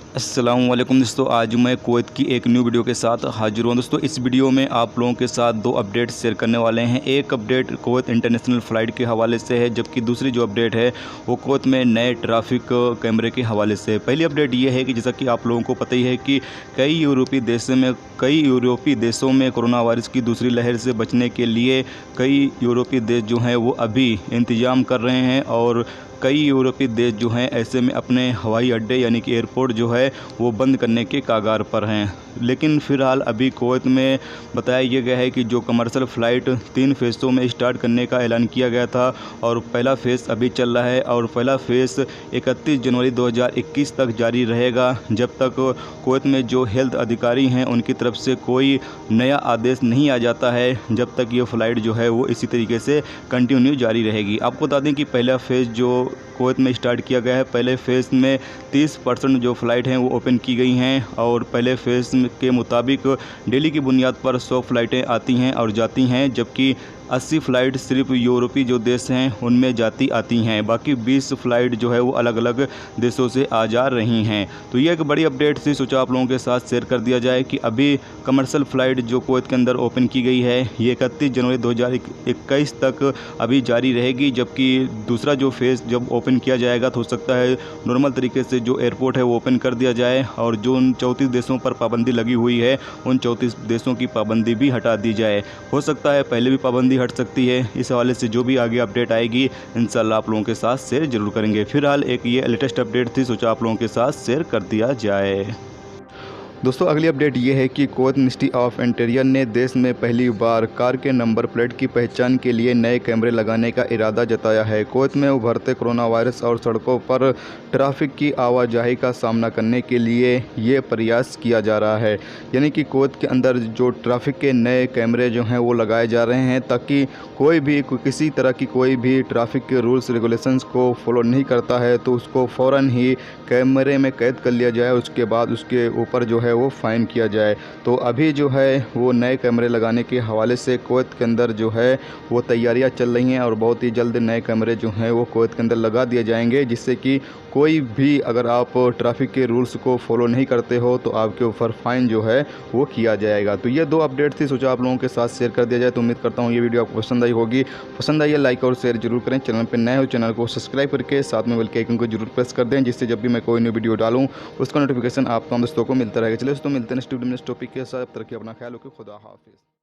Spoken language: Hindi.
अस्सलाम वालेकुम दोस्तों, आज मैं कुवैत की एक न्यू वीडियो के साथ हाजिर हूँ। दोस्तों इस वीडियो में आप लोगों के साथ दो अपडेट शेयर करने वाले हैं। एक अपडेट कुवैत इंटरनेशनल फ़्लाइट के हवाले से है, जबकि दूसरी जो अपडेट है वो कुवैत में नए ट्रैफिक कैमरे के हवाले से है। पहली अपडेट ये है कि जैसा कि आप लोगों को पता ही है कि कई यूरोपीय देशों में कोरोना वायरस की दूसरी लहर से बचने के लिए कई यूरोपीय देश जो हैं वो अभी इंतज़ाम कर रहे हैं, और कई यूरोपीय देश जो हैं ऐसे में अपने हवाई अड्डे यानी कि एयरपोर्ट जो है वो बंद करने के कगार पर हैं। लेकिन फ़िलहाल अभी कुवैत में बताया यह गया है कि जो कमर्शियल फ़्लाइट 3 फ़ेज़ों में स्टार्ट करने का ऐलान किया गया था, और पहला फ़ेज़ अभी चल रहा है, और पहला फ़ेज़ 31 जनवरी 2021 तक जारी रहेगा, जब तक कुवैत में जो हेल्थ अधिकारी हैं उनकी तरफ से कोई नया आदेश नहीं आ जाता है, जब तक ये फ़्लाइट जो है वो इसी तरीके से कंटिन्यू जारी रहेगी। आपको बता दें कि पहला फ़ेज़ जो कुवैत में स्टार्ट किया गया है, पहले फ़ेज़ में 30% जो फ़्लाइट हैं वो ओपन की गई हैं, और पहले फ़ेज़ के मुताबिक डेली की बुनियाद पर 100 फ़्लाइटें आती हैं और जाती हैं, जबकि 80 फ़्लाइट सिर्फ यूरोपीय जो देश हैं उनमें जाती आती हैं। बाकी 20 फ़्लाइट जो है वो अलग अलग देशों से आ जा रही हैं। तो ये एक बड़ी अपडेट थी, सोचा आप लोगों के साथ शेयर कर दिया जाए कि अभी कमर्शियल फ़्लाइट जो कुवैत के अंदर ओपन की गई है ये 31 जनवरी 2021 तक अभी जारी रहेगी, जबकि दूसरा जो फ़ेज़ जब ओपन किया जाएगा तो हो सकता है नॉर्मल तरीके से जो एयरपोर्ट है वो ओपन कर दिया जाए, और जो उन 34 देशों पर पाबंदी लगी हुई है उन 34 देशों की पाबंदी भी हटा दी जाए। हो सकता है पहले भी पाबंदी हट सकती है। इस हवाले से जो भी आगे अपडेट आएगी इंशाल्लाह आप लोगों के साथ शेयर जरूर करेंगे। फिलहाल एक ये लेटेस्ट अपडेट थी, सोचा आप लोगों के साथ शेयर कर दिया जाए। दोस्तों अगली अपडेट ये है कि कुवैत मिनिस्ट्री ऑफ इंटीरियर ने देश में पहली बार कार के नंबर प्लेट की पहचान के लिए नए कैमरे लगाने का इरादा जताया है। कुवैत में उभरते कोरोना वायरस और सड़कों पर ट्रैफिक की आवाजाही का सामना करने के लिए ये प्रयास किया जा रहा है, यानी कि कुवैत के अंदर जो ट्रैफिक के नए कैमरे जो हैं वो लगाए जा रहे हैं, ताकि कोई भी किसी तरह की कोई भी ट्रैफिक के रूल्स रेगुलेशंस को फॉलो नहीं करता है तो उसको फ़ौरन ही कैमरे में कैद कर लिया जाए, उसके बाद उसके ऊपर जो है वो फ़ाइन किया जाए। तो अभी जो है वो नए कैमरे लगाने के हवाले से कुवैत के अंदर जो है वो तैयारियां चल रही हैं, और बहुत ही जल्द नए कैमरे जो हैं वो कुवैत के अंदर लगा दिए जाएंगे, जिससे कि कोई भी अगर आप ट्रैफिक के रूल्स को फॉलो नहीं करते हो तो आपके ऊपर फ़ाइन जो है वो किया जाएगा। तो ये दो अपडेट थी, सोचा आप लोगों के साथ शेयर कर दिया जाए। तो उम्मीद करता हूँ ये वीडियो आपको पसंद आई होगी। पसंद आई है लाइक और शेयर जरूर करें। चैनल पर नए हो चैनल को सब्सक्राइब करके साथ में बेल के आइकन को जरूर प्रेस कर दें, जिससे जब भी मैं कोई न्यू वीडियो डालूँ उसका नोटिफिकेशन आप दोस्तों को मिलता रहेगा। चलिए दोस्तों मिलते हैं नेक्स्ट वीडियो में नेक्स्ट टॉपिक के साथ। तरक्की अपना ख्याल रखिए। खुदा हाफिज़।